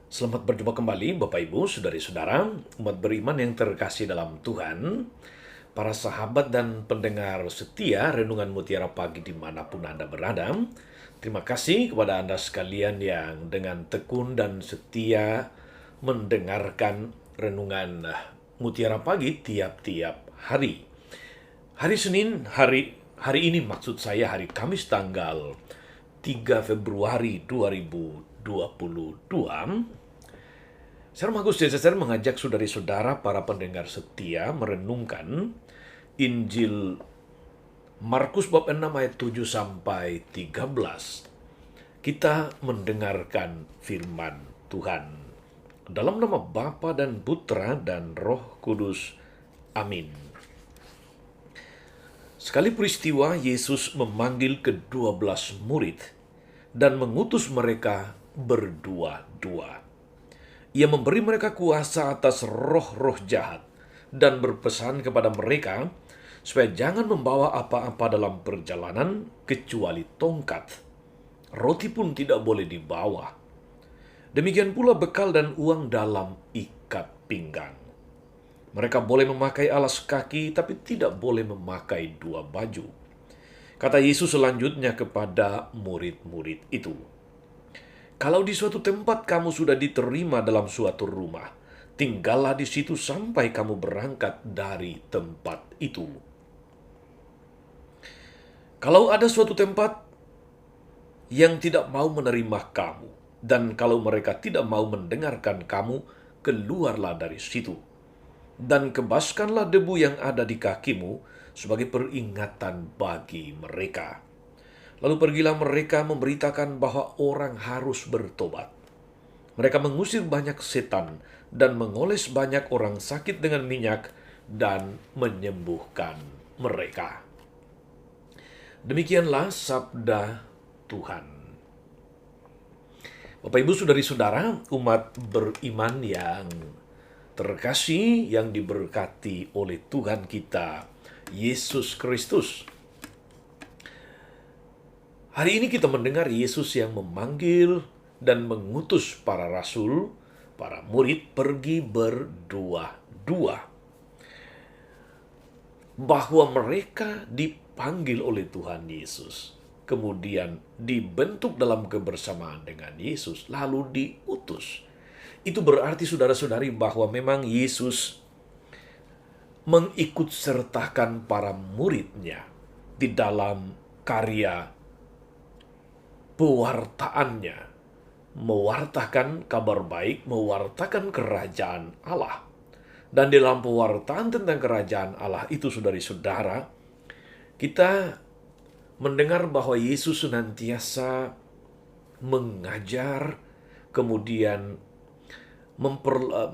Selamat berjumpa kembali Bapak Ibu, Saudari-saudara, umat beriman yang terkasih dalam Tuhan, para sahabat dan pendengar setia Renungan Mutiara Pagi dimanapun Anda berada. Terima kasih kepada Anda sekalian yang dengan tekun dan setia mendengarkan Renungan Mutiara Pagi tiap-tiap hari. Hari Senin, hari ini maksud saya hari Kamis tanggal 3 Februari 2022. Saya Agus Desaser mengajak saudari-saudara para pendengar setia merenungkan Injil Markus bab 6 ayat 7 sampai 13. Kita mendengarkan firman Tuhan. Dalam nama Bapa dan Putra dan Roh Kudus. Amin. Sekali peristiwa Yesus memanggil ke-12 murid dan mengutus mereka berdua-dua. Ia memberi mereka kuasa atas roh-roh jahat dan berpesan kepada mereka supaya jangan membawa apa-apa dalam perjalanan kecuali tongkat. Roti pun tidak boleh dibawa. Demikian pula bekal dan uang dalam ikat pinggang. Mereka boleh memakai alas kaki tapi tidak boleh memakai dua baju. Kata Yesus selanjutnya kepada murid-murid itu, "Kalau di suatu tempat kamu sudah diterima dalam suatu rumah, tinggallah di situ sampai kamu berangkat dari tempat itu. Kalau ada suatu tempat yang tidak mau menerima kamu, dan kalau mereka tidak mau mendengarkan kamu, keluarlah dari situ. Dan kebaskanlah debu yang ada di kakimu sebagai peringatan bagi mereka." Lalu pergilah mereka memberitakan bahwa orang harus bertobat. Mereka mengusir banyak setan dan mengoles banyak orang sakit dengan minyak dan menyembuhkan mereka. Demikianlah sabda Tuhan. Bapak Ibu Saudari-saudara, umat beriman yang terkasih yang diberkati oleh Tuhan kita, Yesus Kristus. Hari ini kita mendengar Yesus yang memanggil dan mengutus para rasul, para murid pergi berdua-dua. Bahwa mereka dipanggil oleh Tuhan Yesus, kemudian dibentuk dalam kebersamaan dengan Yesus, lalu diutus. Itu berarti saudara-saudari bahwa memang Yesus mengikut sertakan para muridnya di dalam karya pewartaannya, mewartakan kabar baik, mewartakan kerajaan Allah. Dan dalam pewartaan tentang kerajaan Allah itu, saudari-saudara, kita mendengar bahwa Yesus senantiasa mengajar, kemudian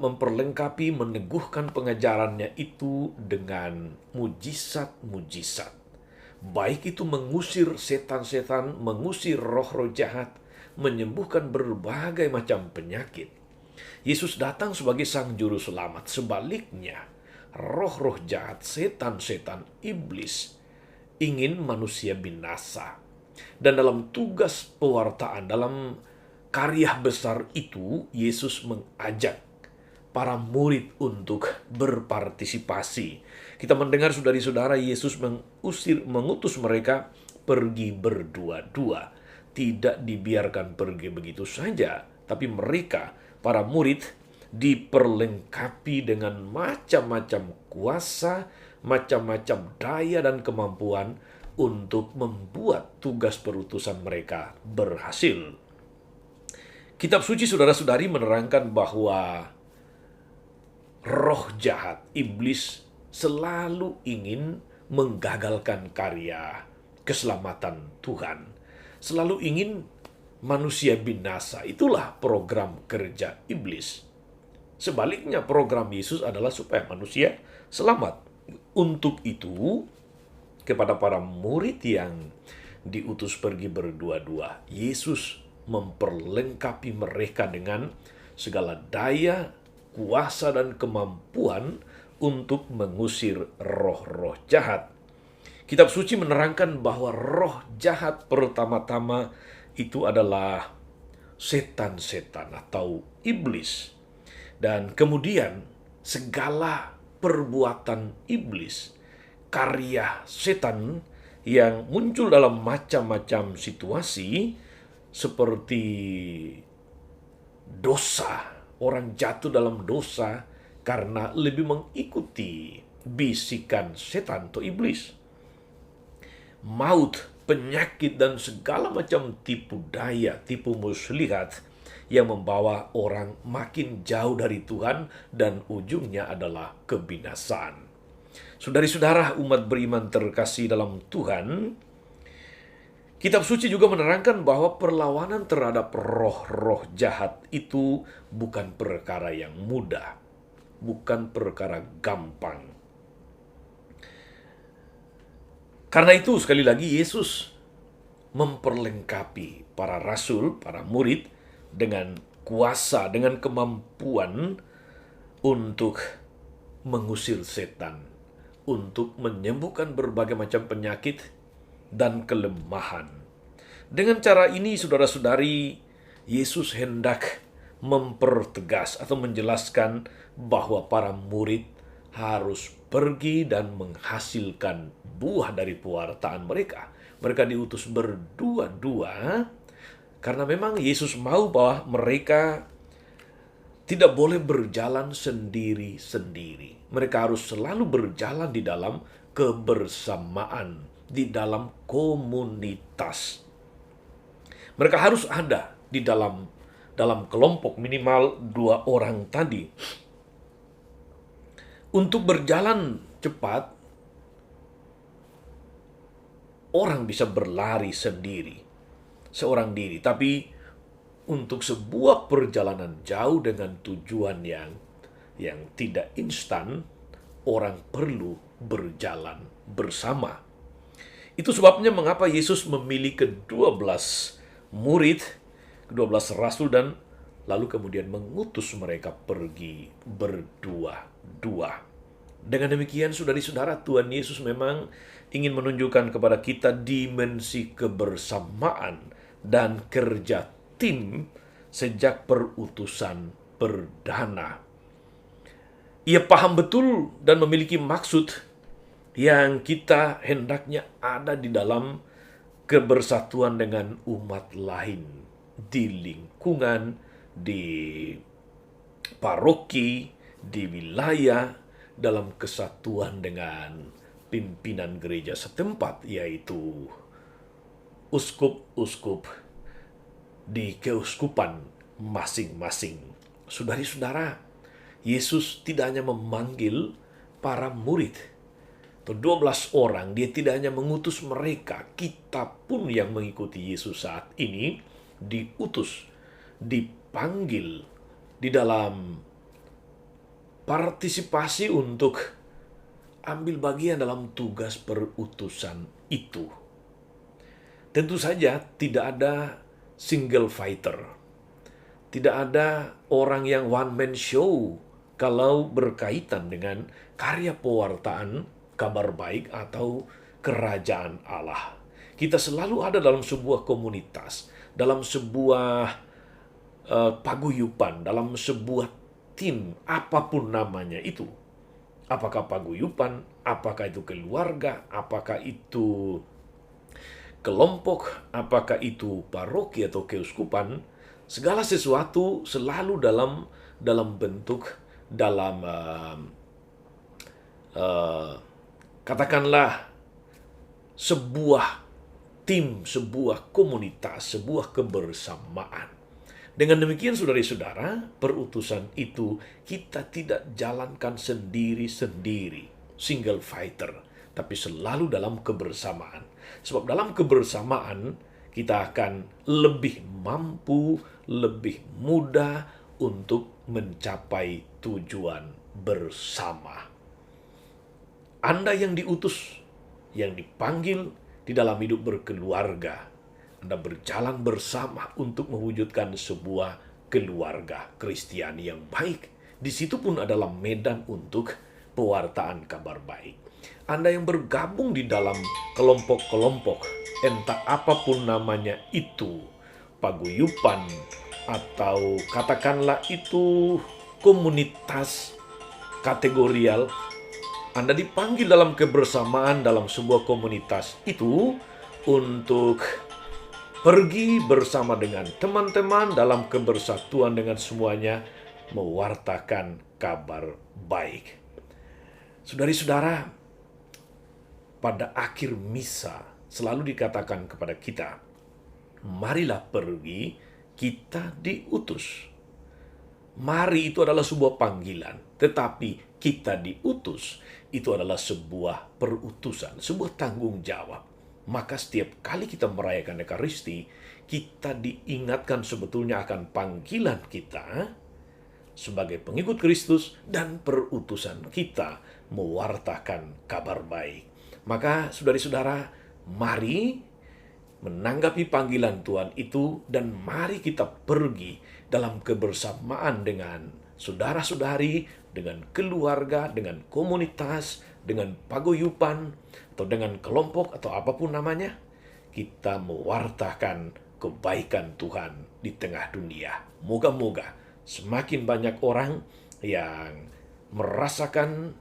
memperlengkapi, meneguhkan pengajarannya itu dengan mujizat-mujizat. Baik itu mengusir setan-setan, mengusir roh-roh jahat, menyembuhkan berbagai macam penyakit. Yesus datang sebagai sang juru selamat. Sebaliknya, roh-roh jahat, setan-setan, iblis ingin manusia binasa. Dan dalam tugas pewartaan, dalam karya besar itu, Yesus mengajak para murid untuk berpartisipasi. Kita mendengar saudari-saudara, Yesus mengutus mereka pergi berdua-dua. Tidak dibiarkan pergi begitu saja, tapi mereka, para murid, diperlengkapi dengan macam-macam kuasa, macam-macam daya dan kemampuan untuk membuat tugas perutusan mereka berhasil. Kitab suci saudara-saudari menerangkan bahwa roh jahat, iblis, selalu ingin menggagalkan karya keselamatan Tuhan. Selalu ingin manusia binasa. Itulah program kerja iblis. Sebaliknya, program Yesus adalah supaya manusia selamat. Untuk itu, kepada para murid yang diutus pergi berdua-dua, Yesus memperlengkapi mereka dengan segala daya, kuasa, dan kemampuan untuk mengusir roh-roh jahat. Kitab suci menerangkan bahwa roh jahat pertama-tama itu adalah setan-setan atau iblis. Dan kemudian segala perbuatan iblis, karya setan yang muncul dalam macam-macam situasi seperti dosa, orang jatuh dalam dosa karena lebih mengikuti bisikan setan atau iblis. Maut, penyakit, dan segala macam tipu daya, tipu muslihat yang membawa orang makin jauh dari Tuhan dan ujungnya adalah kebinasaan. Saudari-saudara umat beriman terkasih dalam Tuhan, Kitab suci juga menerangkan bahwa perlawanan terhadap roh-roh jahat itu bukan perkara yang mudah, bukan perkara gampang. Karena itu sekali lagi Yesus memperlengkapi para rasul, para murid dengan kuasa, dengan kemampuan untuk mengusir setan, untuk menyembuhkan berbagai macam penyakit dan kelemahan. Dengan cara ini, saudara-saudari, Yesus hendak mempertegas atau menjelaskan bahwa para murid harus pergi dan menghasilkan buah dari pewartaan mereka. Mereka diutus berdua-dua karena memang Yesus mau bahwa mereka tidak boleh berjalan sendiri-sendiri. Mereka harus selalu berjalan di dalam kebersamaan, di dalam komunitas. Mereka harus ada di dalam kelompok minimal 2 orang tadi. Untuk berjalan cepat, orang bisa berlari sendiri, seorang diri. Tapi untuk sebuah perjalanan jauh dengan tujuan yang tidak instan, orang perlu berjalan bersama. Itu sebabnya mengapa Yesus memilih ke-12 murid, ke-12 rasul, dan lalu kemudian mengutus mereka pergi berdua-dua. Dengan demikian, saudari-saudara, Tuhan Yesus memang ingin menunjukkan kepada kita dimensi kebersamaan dan kerja tim sejak perutusan perdana. Ia paham betul dan memiliki maksud yang kita hendaknya ada di dalam kebersatuan dengan umat lain di lingkungan, di paroki, di wilayah, dalam kesatuan dengan pimpinan gereja setempat, yaitu uskup-uskup di keuskupan masing-masing. Saudari-saudara, Yesus tidak hanya memanggil para murid, atau 12 orang, dia tidak hanya mengutus mereka, kita pun yang mengikuti Yesus saat ini diutus, dipanggil di dalam partisipasi untuk ambil bagian dalam tugas perutusan itu. Tentu saja tidak ada single fighter, tidak ada orang yang one man show kalau berkaitan dengan karya pewartaan kabar baik atau kerajaan Allah. Kita selalu ada dalam sebuah komunitas, dalam sebuah paguyuban, dalam sebuah tim, apapun namanya itu. Apakah paguyuban, apakah itu keluarga, apakah itu kelompok, apakah itu paroki atau keuskupan, segala sesuatu selalu dalam bentuk, dalam katakanlah sebuah tim, sebuah komunitas, sebuah kebersamaan. Dengan demikian, saudara-saudara, perutusan itu kita tidak jalankan sendiri-sendiri, single fighter, tapi selalu dalam kebersamaan. Sebab dalam kebersamaan, kita akan lebih mampu, lebih mudah untuk mencapai tujuan bersama. Anda yang diutus, yang dipanggil di dalam hidup berkeluarga, Anda berjalan bersama untuk mewujudkan sebuah keluarga Kristiani yang baik. Di situ pun adalah medan untuk pewartaan kabar baik. Anda yang bergabung di dalam kelompok-kelompok, entah apapun namanya itu, paguyuban, atau katakanlah itu komunitas kategorial. Anda dipanggil dalam kebersamaan dalam sebuah komunitas itu untuk pergi bersama dengan teman-teman dalam kebersatuan dengan semuanya, mewartakan kabar baik. Saudari-saudara, pada akhir misa selalu dikatakan kepada kita, marilah pergi, kita diutus. Mari itu adalah sebuah panggilan, tetapi kita diutus itu adalah sebuah perutusan, sebuah tanggung jawab. Maka setiap kali kita merayakan Ekaristi, kita diingatkan sebetulnya akan panggilan kita sebagai pengikut Kristus dan perutusan kita mewartakan kabar baik. Maka saudari-saudara, mari menanggapi panggilan Tuhan itu dan mari kita pergi dalam kebersamaan dengan saudara-saudari, dengan keluarga, dengan komunitas, dengan paguyuban, atau dengan kelompok atau apapun namanya. Kita mewartakan kebaikan Tuhan di tengah dunia. Moga-moga semakin banyak orang yang merasakan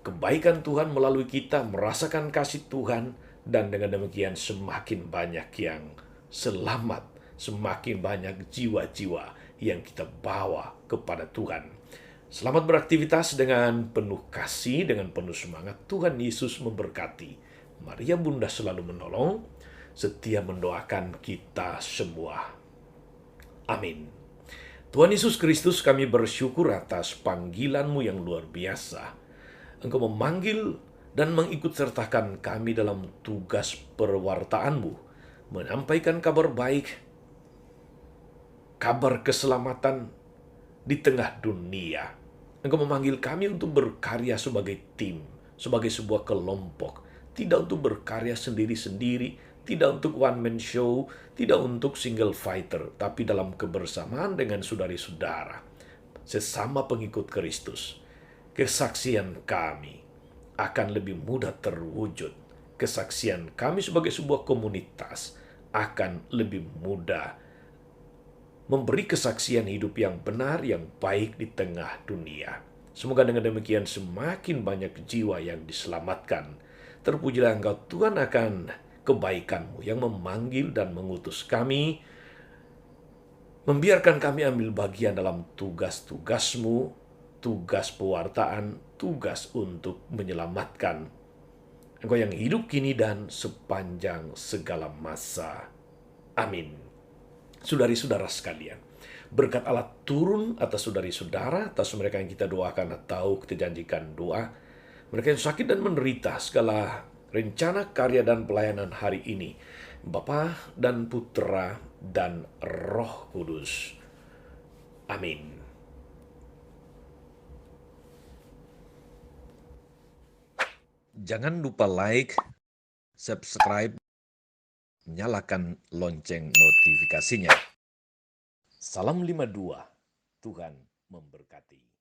kebaikan Tuhan melalui kita, merasakan kasih Tuhan, dan dengan demikian semakin banyak yang selamat, semakin banyak jiwa-jiwa yang kita bawa kepada Tuhan. Selamat beraktivitas dengan penuh kasih, dengan penuh semangat. Tuhan Yesus memberkati. Maria Bunda selalu menolong, setia mendoakan kita semua. Amin. Tuhan Yesus Kristus, kami bersyukur atas panggilan-Mu yang luar biasa. Engkau memanggil dan mengikut sertakan kami dalam tugas perwartaan-Mu, menyampaikan kabar baik, kabar keselamatan di tengah dunia. Engkau memanggil kami untuk berkarya sebagai tim, sebagai sebuah kelompok, tidak untuk berkarya sendiri-sendiri, tidak untuk one man show, tidak untuk single fighter, tapi dalam kebersamaan dengan saudari-saudara, sesama pengikut Kristus. Kesaksian kami akan lebih mudah terwujud. Kesaksian kami sebagai sebuah komunitas akan lebih mudah memberi kesaksian hidup yang benar, yang baik di tengah dunia. Semoga dengan demikian semakin banyak jiwa yang diselamatkan. Terpujilah Engkau Tuhan akan kebaikan-Mu yang memanggil dan mengutus kami, membiarkan kami ambil bagian dalam tugas-tugas-Mu, tugas pewartaan, tugas untuk menyelamatkan Engkau yang hidup kini dan sepanjang segala masa. Amin. Saudari-saudara sekalian, berkat Allah turun atas saudari-saudara, atas mereka yang kita doakan atau kita janjikan doa, mereka yang sakit dan menderita, segala rencana, karya, dan pelayanan hari ini, Bapa dan Putra dan Roh Kudus. Amin. Jangan lupa like, subscribe, nyalakan lonceng notifikasinya. Salam 52, Tuhan memberkati.